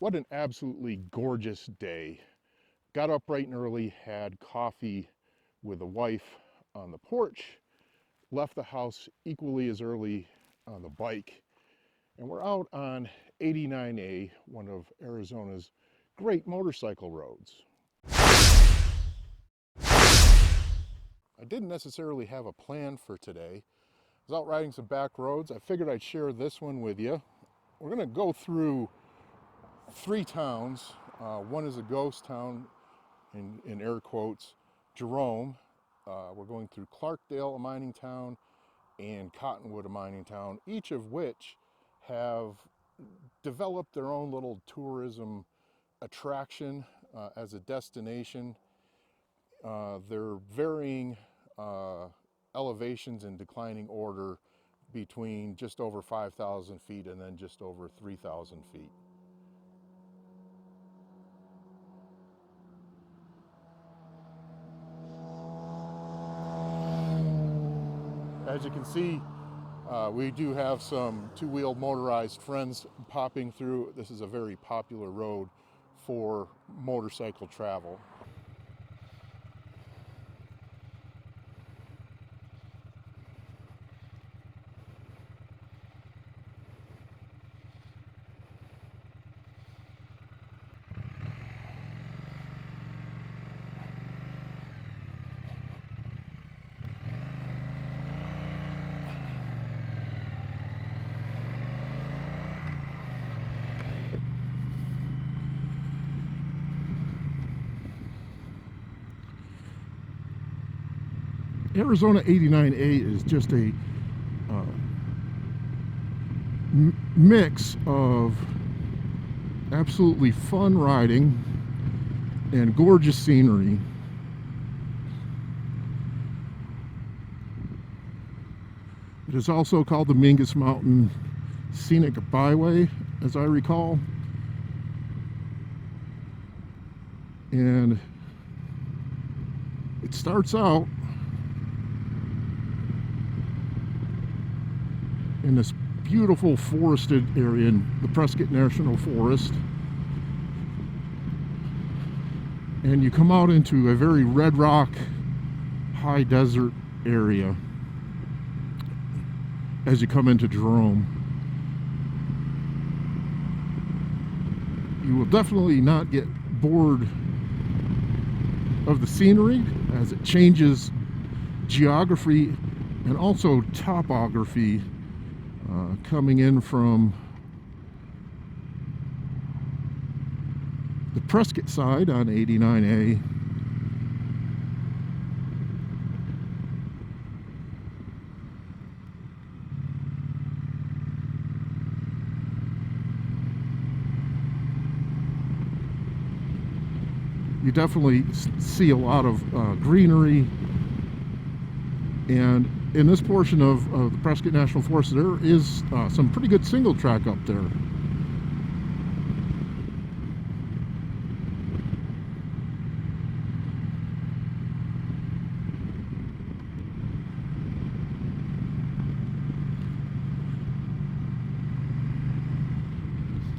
What an absolutely gorgeous day. Got up bright and early, had coffee with the wife on the porch, left the house equally as early on the bike, and we're out on 89A, one of Arizona's great motorcycle roads. I didn't necessarily have a plan for today. I was out riding some back roads. I figured I'd share this one with you. We're gonna go through 3 towns. One is a ghost town, in air quotes, Jerome. We're going through Clarkdale, a mining town, and Cottonwood, a mining town, each of which have developed their own little tourism attraction as a destination. They're varying elevations in declining order between just over 5,000 feet and then just over 3,000 feet. As you can see, we do have some two-wheeled motorized friends popping through. This is a very popular road for motorcycle travel. Arizona 89A is just a mix of absolutely fun riding and gorgeous scenery. It is also called the Mingus Mountain Scenic Byway, as I recall. And it starts out in this beautiful forested area in the Prescott National Forest, and you come out into a very red rock high desert area as you come into Jerome. You will definitely not get bored of the scenery as it changes geography and also topography. Coming in from the Prescott side on 89A. You definitely see a lot of greenery, and in this portion of the Prescott National Forest, there is some pretty good single track up there.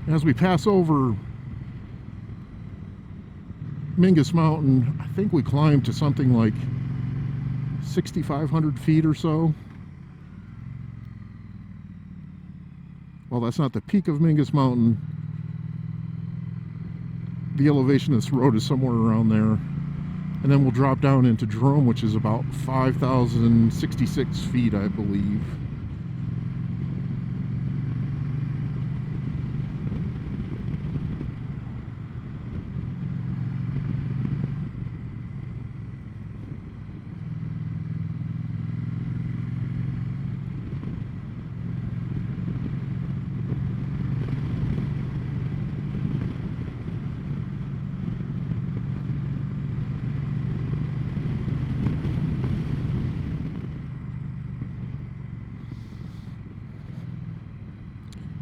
As we pass over Mingus Mountain, I think we climbed to something like 6,500 feet or so. Well, that's not the peak of Mingus Mountain. The elevation of this road is somewhere around there. And then we'll drop down into Jerome, which is about 5,066 feet, I believe.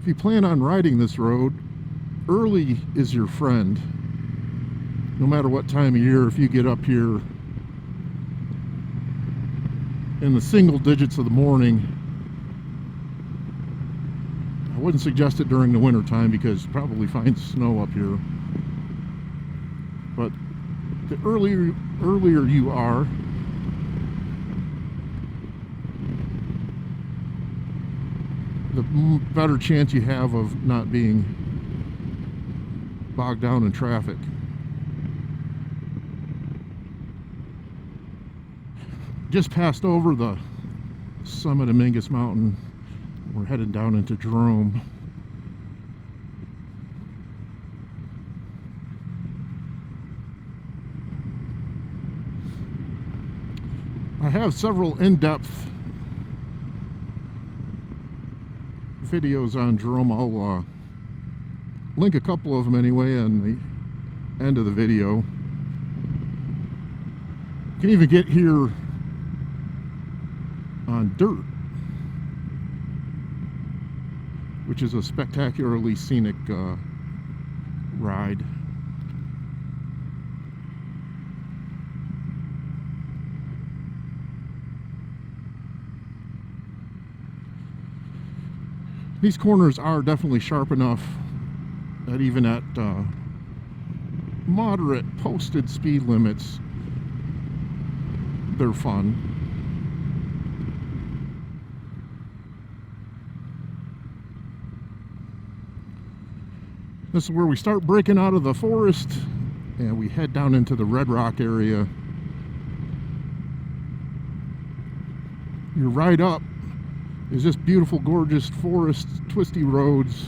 If you plan on riding this road, early is your friend. No matter what time of year, if you get up here in the single digits of the morning, wouldn't suggest it during the winter time because you probably find snow up here. But the earlier you are, the better chance you have of not being bogged down in traffic. Just passed over the summit of Mingus Mountain. We're heading down into Jerome. I have several in-depth videos on Jerome. I'll link a couple of them anyway on the end of the video. You can even get here on dirt, which is a spectacularly scenic ride. These corners are definitely sharp enough that even at moderate posted speed limits, they're fun. This is where we start breaking out of the forest and we head down into the Red Rock area. You're right up is this beautiful, gorgeous forest, twisty roads,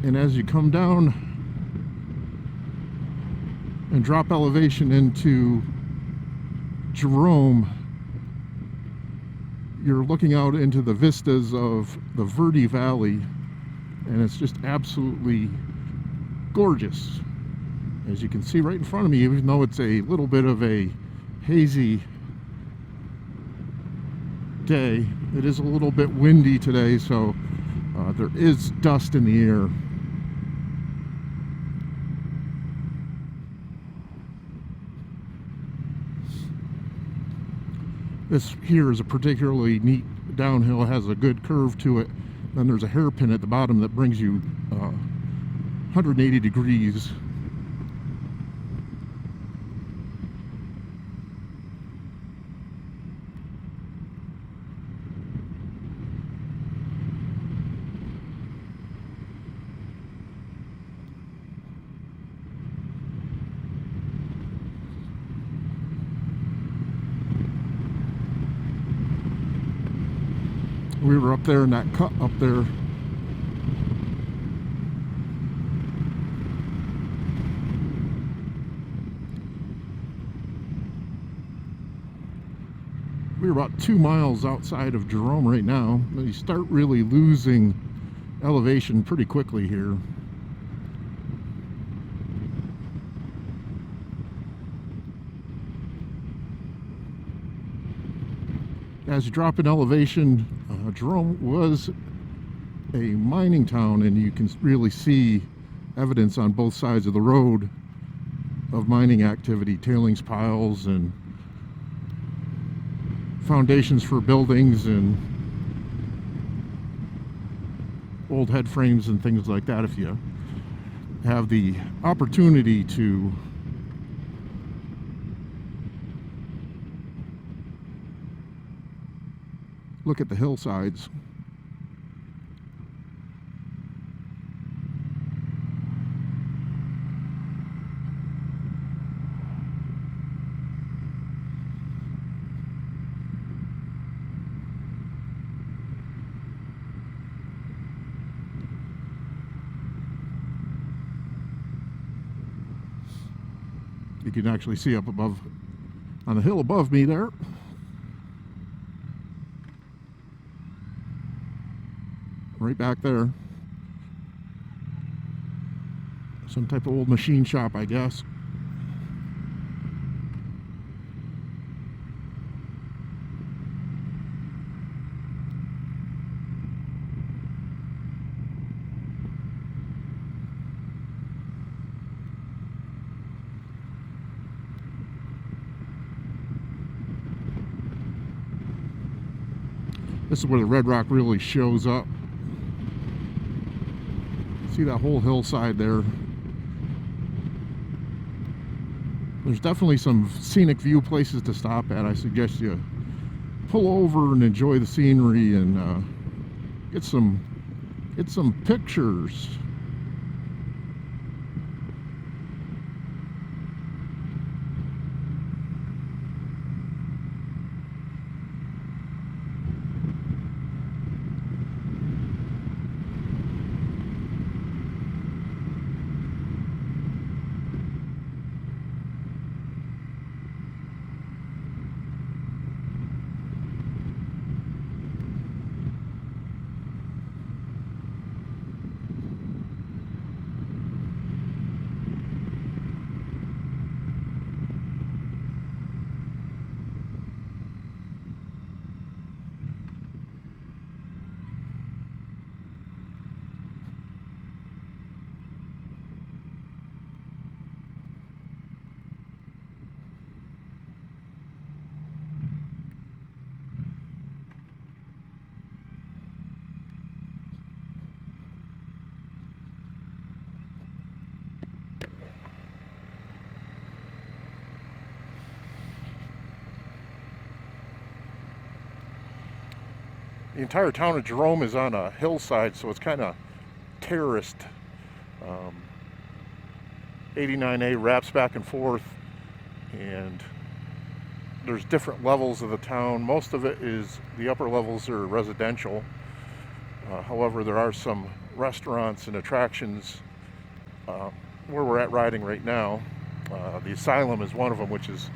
and as you come down and drop elevation into Jerome, you're looking out into the vistas of the Verde Valley, and it's just absolutely gorgeous. As you can see right in front of me, even though it's a little bit of a hazy day, it is a little bit windy today, so there is dust in the air. This here is a particularly neat downhill. It has a good curve to it. Then there's a hairpin at the bottom that brings you 180 degrees. We were up there in that cut up there. We're about 2 miles outside of Jerome right now. You start really losing elevation pretty quickly here. As you drop in elevation, Jerome was a mining town, and you can really see evidence on both sides of the road of mining activity, tailings piles and foundations for buildings and old head frames and things like that. If you have the opportunity to look at the hillsides. You can actually see up above, on the hill above me there. Right back there. Some type of old machine shop, I guess. This is where the Red Rock really shows up. See that whole hillside there? There's definitely some scenic view places to stop at. I suggest you pull over and enjoy the scenery and get some pictures. The entire town of Jerome is on a hillside, so it's kind of terraced. 89A wraps back and forth, and there's different levels of the town. Most of it is, the upper levels are residential. However, there are some restaurants and attractions where we're at riding right now. The Asylum is one of them, which is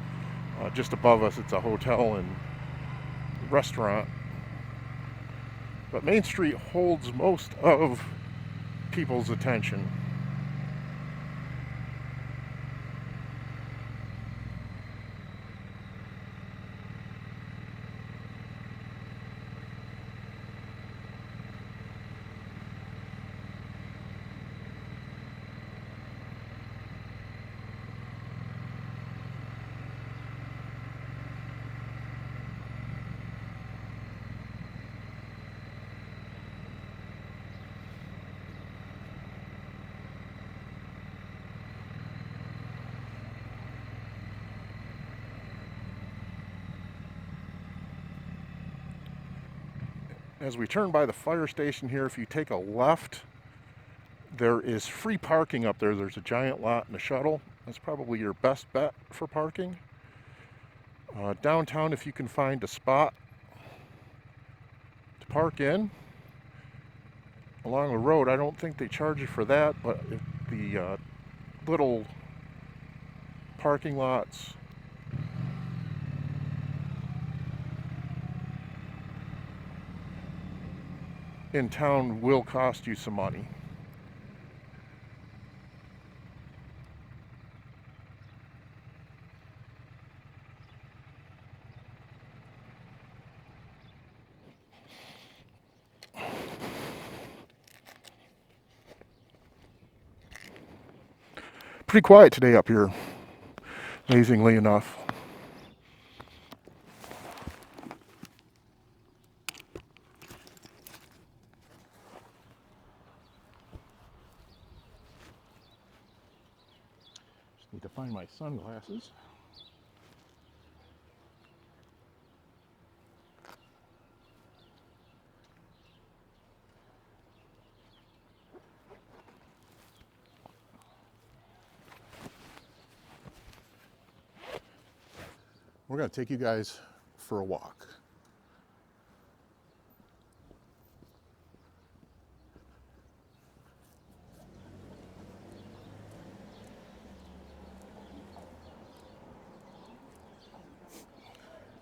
just above us. It's a hotel and restaurant. But Main Street holds most of people's attention. As we turn by the fire station here, if you take a left, there is free parking up there. There's a giant lot and a shuttle. That's probably your best bet for parking. Downtown, if you can find a spot to park in along the road, I don't think they charge you for that, but if the little parking lots in town will cost you some money. Pretty quiet today up here, amazingly enough. Need to find my sunglasses. We're going to take you guys for a walk.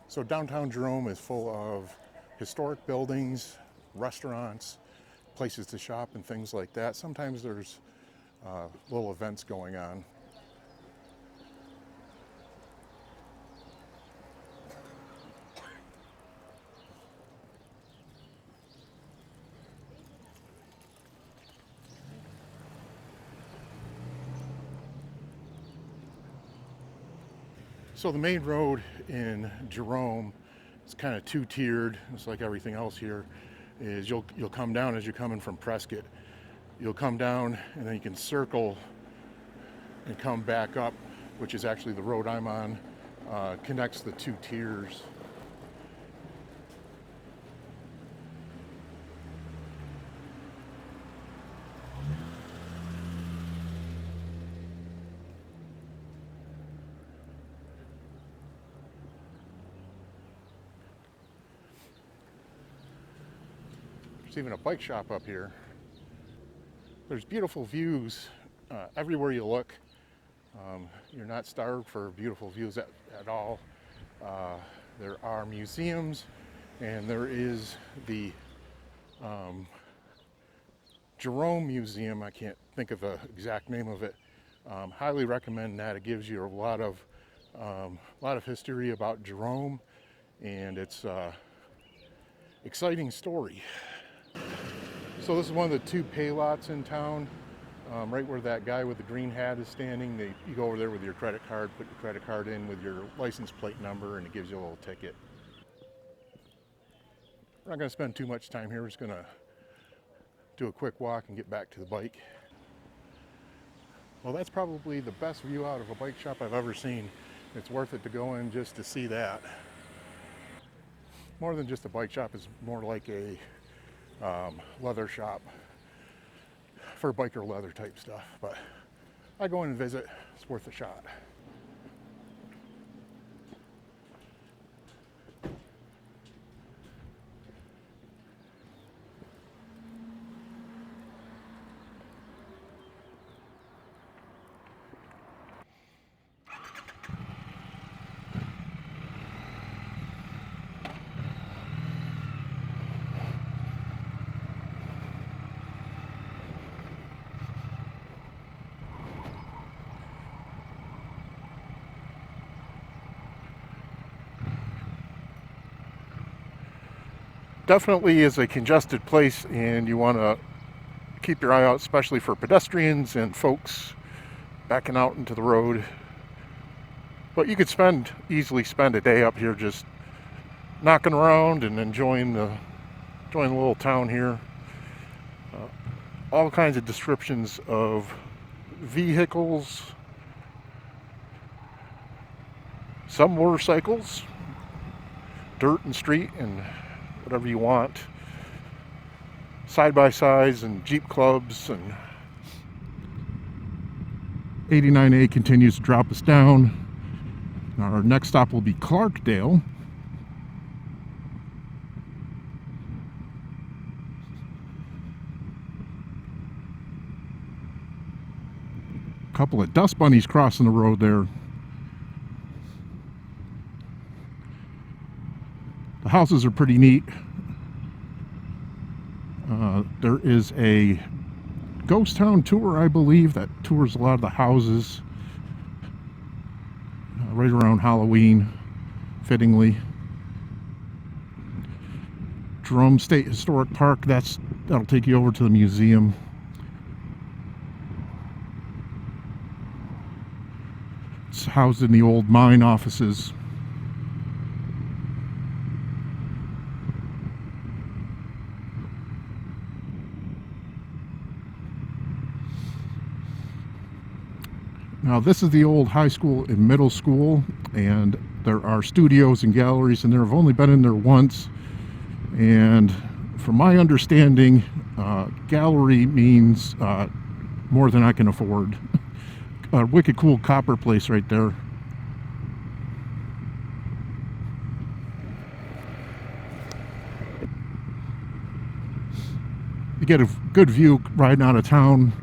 So downtown Jerome is full of historic buildings, restaurants, places to shop and things like that. Sometimes there's little events going on. So the main road in Jerome is kind of two-tiered. It's like everything else here. Is you'll come down as you're coming from Prescott. you'll come down and then you can circle and come back up, which is actually the road I'm on, connects the two tiers. There's even a bike shop up here. There's beautiful views everywhere you look. You're not starved for beautiful views at all. There are museums, and there is the Jerome Museum. I can't think of the exact name of it. Highly recommend that. It gives you a lot of history about Jerome, and it's exciting story. So this is one of the two pay lots in town, right where that guy with the green hat is standing. You go over there with your credit card, put your credit card in with your license plate number, and it gives you a little ticket. We're not going to spend too much time here. We're just going to do a quick walk and get back to the bike. Well, that's probably the best view out of a bike shop I've ever seen. It's worth it to go in just to see that. More than just a bike shop, it's more like a leather shop for biker leather type stuff, but I go in and visit. It's worth a shot. Definitely is a congested place, and you want to keep your eye out, especially for pedestrians and folks backing out into the road. But you could easily spend a day up here just knocking around and enjoying the little town here. All kinds of descriptions of vehicles, some motorcycles, dirt and street, and whatever you want. Side-by-sides and Jeep clubs. And 89A continues to drop us down. Our next stop will be Clarkdale. A couple of dust bunnies crossing the road there. The houses are pretty neat. There is a ghost town tour, I believe, that tours a lot of the houses right around Halloween, fittingly. Jerome State Historic Park, that'll take you over to the museum. It's housed in the old mine offices. Now this is the old high school and middle school, and there are studios and galleries in there. I've only been in there once, and from my understanding, gallery means more than I can afford. A wicked cool copper place right there. You get a good view riding out of town.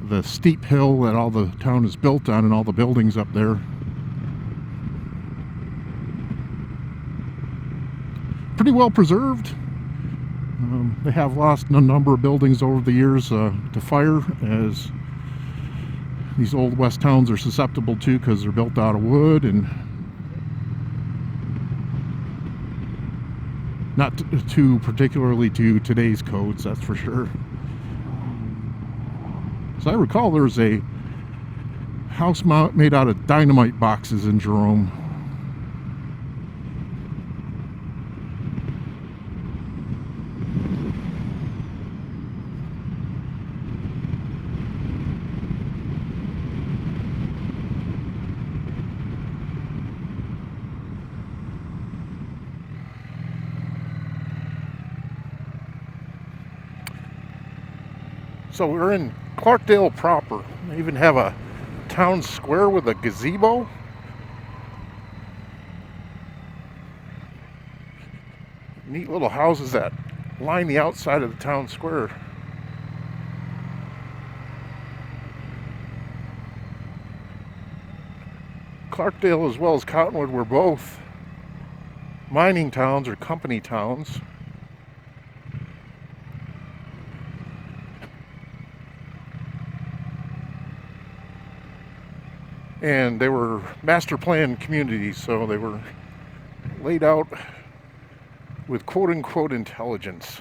The steep hill that all the town is built on and all the buildings up there. Pretty well preserved. They have lost a number of buildings over the years to fire, as these old west towns are susceptible to, because they're built out of wood and not too particularly to today's codes, that's for sure. So I recall there's a house made out of dynamite boxes in Jerome. So we're in Clarkdale proper. They even have a town square with a gazebo. Neat little houses that line the outside of the town square. Clarkdale as well as Cottonwood were both mining towns or company towns. And they were master plan communities, so they were laid out with quote-unquote intelligence.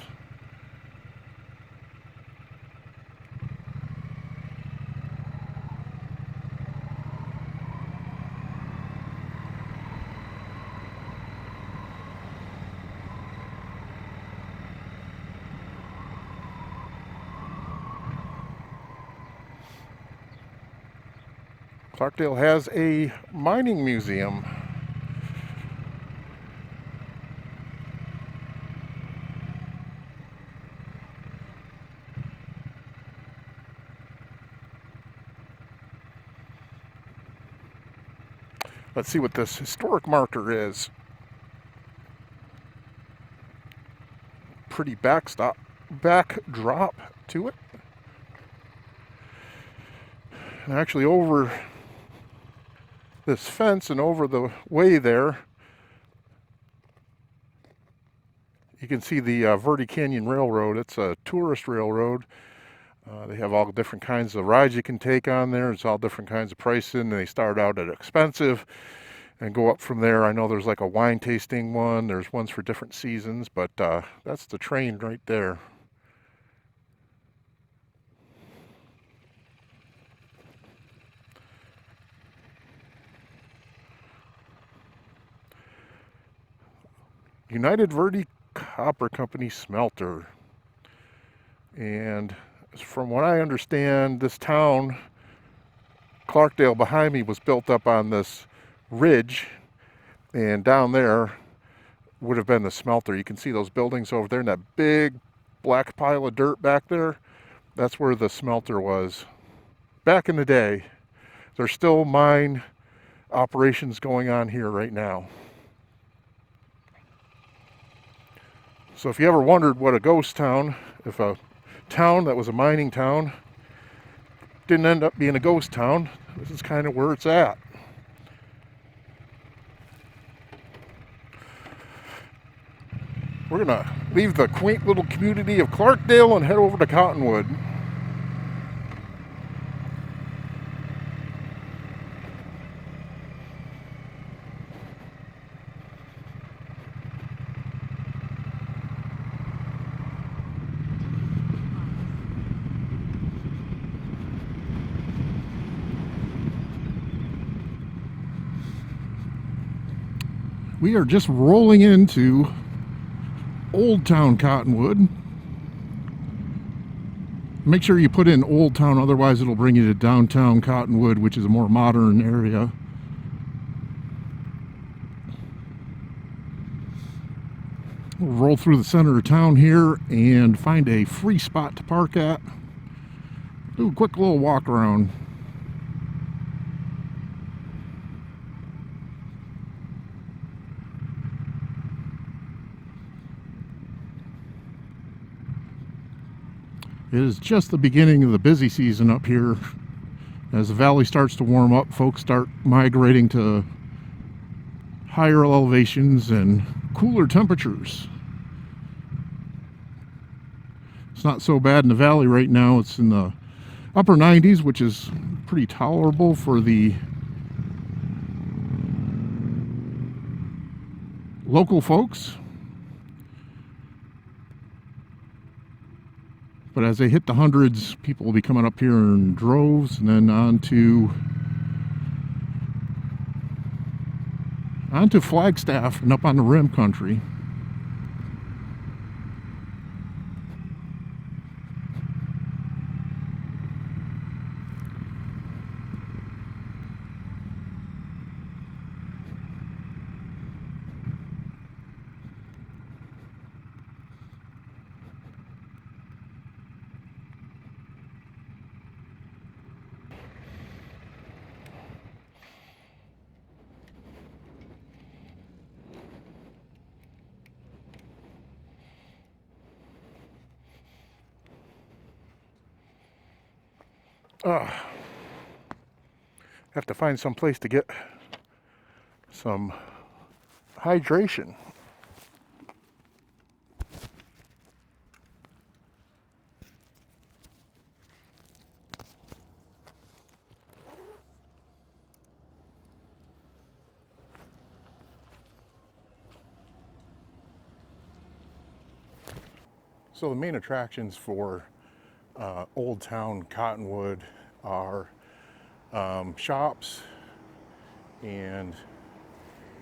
Clarkdale has a mining museum. Let's see what this historic marker is. Pretty backdrop to it. And actually over this fence and over the way there, you can see the Verde Canyon Railroad. It's a tourist railroad. They have all different kinds of rides you can take on there. It's all different kinds of pricing. They start out at expensive and go up from there. I know there's like a wine tasting one. There's ones for different seasons, but that's the train right there. United Verde Copper Company smelter. And from what I understand, this town, Clarkdale behind me, was built up on this ridge, and down there would have been the smelter. You can see those buildings over there and that big black pile of dirt back there. That's where the smelter was back in the day. There's still mine operations going on here right now. So if you ever wondered what a ghost town, if a town that was a mining town didn't end up being a ghost town, this is kind of where it's at. We're gonna leave the quaint little community of Clarkdale and head over to Cottonwood. We are just rolling into Old Town Cottonwood. Make sure you put in Old Town, otherwise it'll bring you to downtown Cottonwood, which is a more modern area. We'll roll through the center of town here and find a free spot to park at. Do a quick little walk around. It is just the beginning of the busy season up here. As the valley starts to warm up, folks start migrating to higher elevations and cooler temperatures. It's not so bad in the valley right now. It's in the upper 90s, which is pretty tolerable for the local folks. But as they hit the hundreds, people will be coming up here in droves and then onto Flagstaff and up on the rim country. Have to find some place to get some hydration. So the main attractions for Old Town Cottonwood are shops, and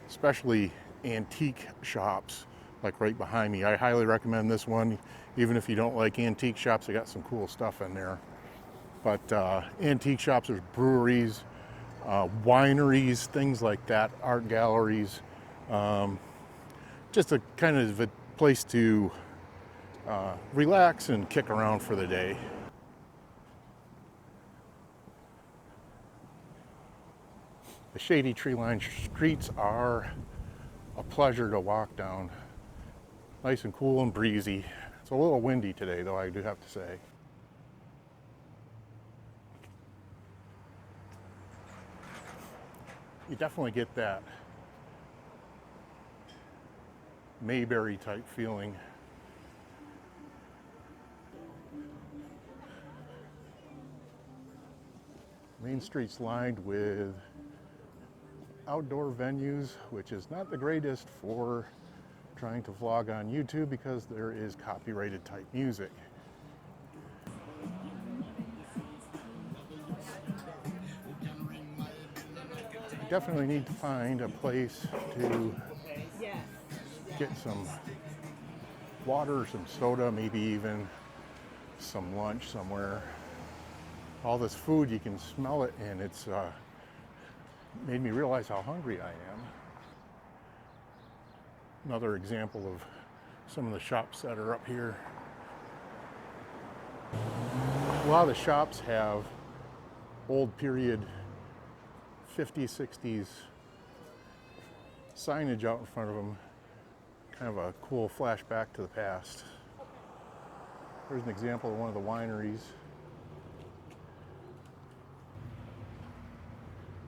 especially antique shops like right behind me. I highly recommend this one, even if you don't like antique shops. They got some cool stuff in there. But antique shops, there's breweries, wineries, things like that, art galleries, just a kind of a place to relax and kick around for the day. The shady tree-lined streets are a pleasure to walk down. Nice and cool and breezy. It's a little windy today, though, I do have to say. You definitely get that Mayberry type feeling. Main Street's lined with outdoor venues, which is not the greatest for trying to vlog on YouTube because there is copyrighted type music. You definitely need to find a place to get some water, some soda, maybe even some lunch somewhere. All this food, you can smell it, and it's made me realize how hungry I am. Another example of some of the shops that are up here. A lot of the shops have old period 50s, 60s signage out in front of them. Kind of a cool flashback to the past. There's an example of one of the wineries.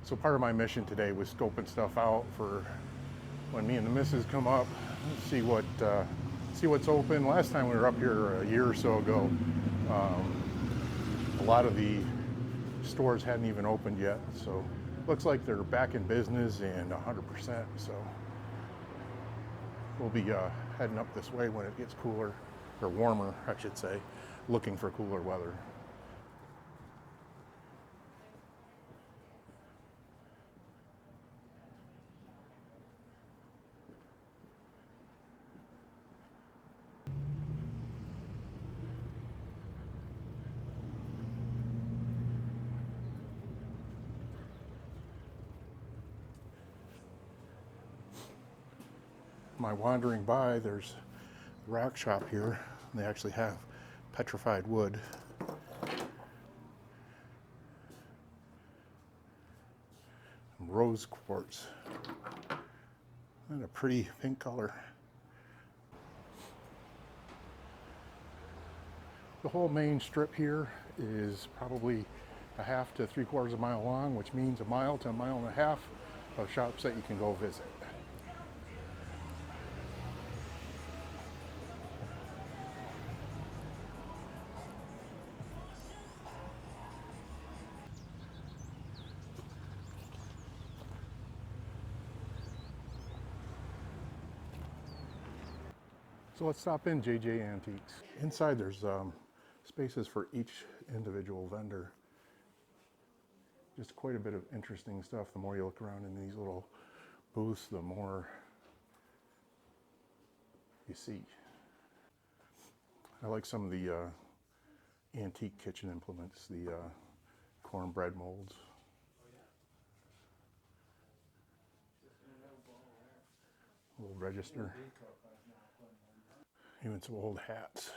So part of my mission today was scoping stuff out for when me and the missus come up, see what's open. Last time we were up here a year or so ago, a lot of the stores hadn't even opened yet. So looks like they're back in business and 100%. So we'll be heading up this way when it gets cooler, or warmer, I should say, looking for cooler weather. My wandering by, there's a rock shop here. They actually have petrified wood. Rose quartz. And a pretty pink color. The whole main strip here is probably a half to 3/4 of a mile long, which means a mile to a mile and a half of shops that you can go visit. So let's stop in JJ Antiques. Inside there's spaces for each individual vendor. Just quite a bit of interesting stuff. The more you look around in these little booths, the more you see. I like some of the antique kitchen implements, the cornbread molds. A little register. Even some old hats.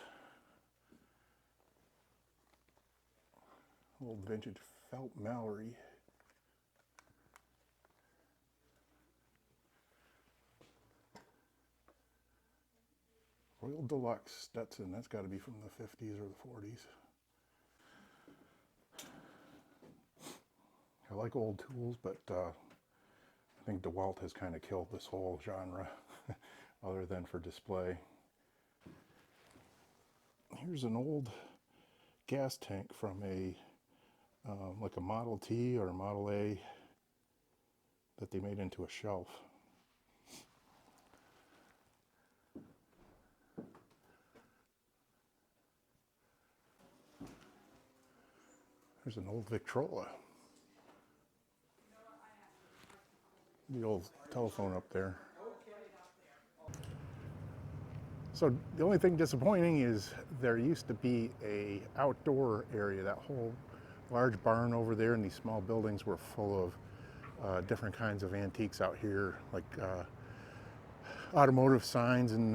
Old vintage felt Mallory. Royal Deluxe Stetson, that's got to be from the 50s or the 40s. like old tools, but I think DeWalt has kind of killed this whole genre other than for display. Here's an old gas tank from a like a Model T or a Model A that they made into a shelf. There's an old Victrola. The old telephone up there. So the only thing disappointing is there used to be a outdoor area. That whole large barn over there and these small buildings were full of different kinds of antiques out here, like automotive signs and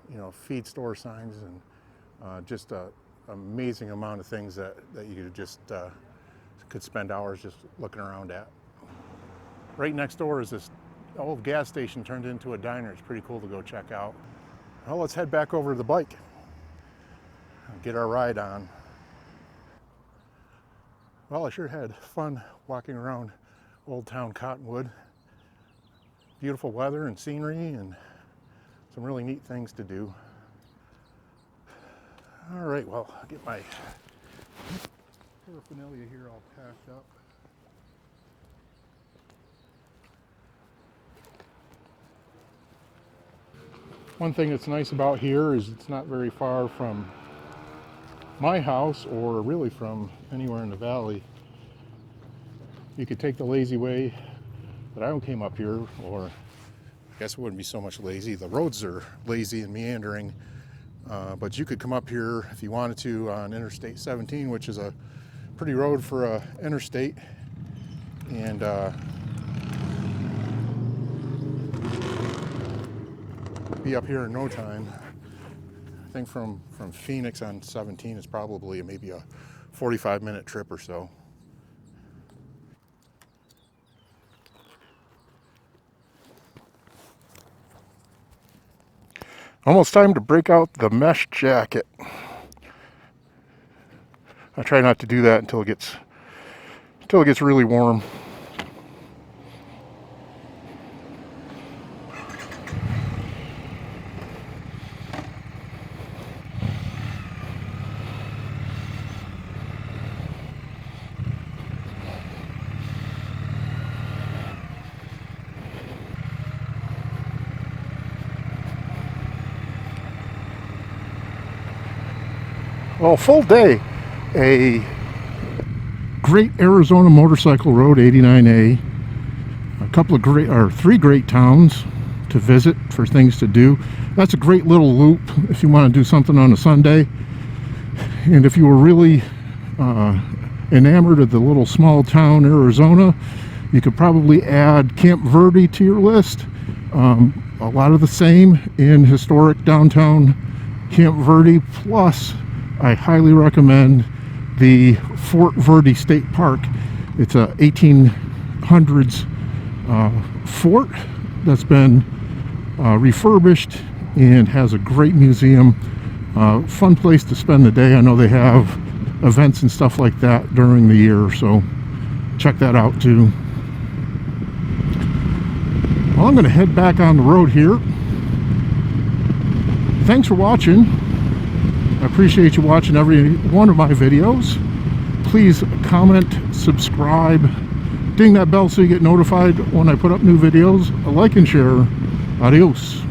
you know, feed store signs, and just an amazing amount of things that you just could spend hours just looking around at. Right next door is this old gas station turned into a diner. It's pretty cool to go check out. Well, let's head back over to the bike and get our ride on. Well, I sure had fun walking around Old Town Cottonwood. Beautiful weather and scenery and some really neat things to do. All right, well, I'll get my paraphernalia here all packed up. One thing that's nice about here is it's not very far from my house or really from anywhere in the valley. You could take the lazy way that I came up here, or I guess it wouldn't be so much lazy. The roads are lazy and meandering, but you could come up here if you wanted to on Interstate 17, which is a pretty road for a interstate, and be up here in no time. I think from Phoenix on 17 is probably maybe a 45-minute trip or so. Almost time to break out the mesh jacket. I try not to do that until it gets really warm. Well, full day, a great Arizona motorcycle road, 89A, a couple of three great towns to visit for things to do. That's a great little loop if you want to do something on a Sunday. And if you were really enamored of the little small town Arizona, you could probably add Camp Verde to your list. A lot of the same in historic downtown Camp Verde, plus I highly recommend the Fort Verde State Park. It's a 1800s fort that's been refurbished and has a great museum. Fun place to spend the day. I know they have events and stuff like that during the year, so check that out too. Well, I'm going to head back on the road here. Thanks for watching. I appreciate you watching every one of my videos. Please comment, subscribe, ding that bell so you get notified when I put up new videos. Like and share. Adios.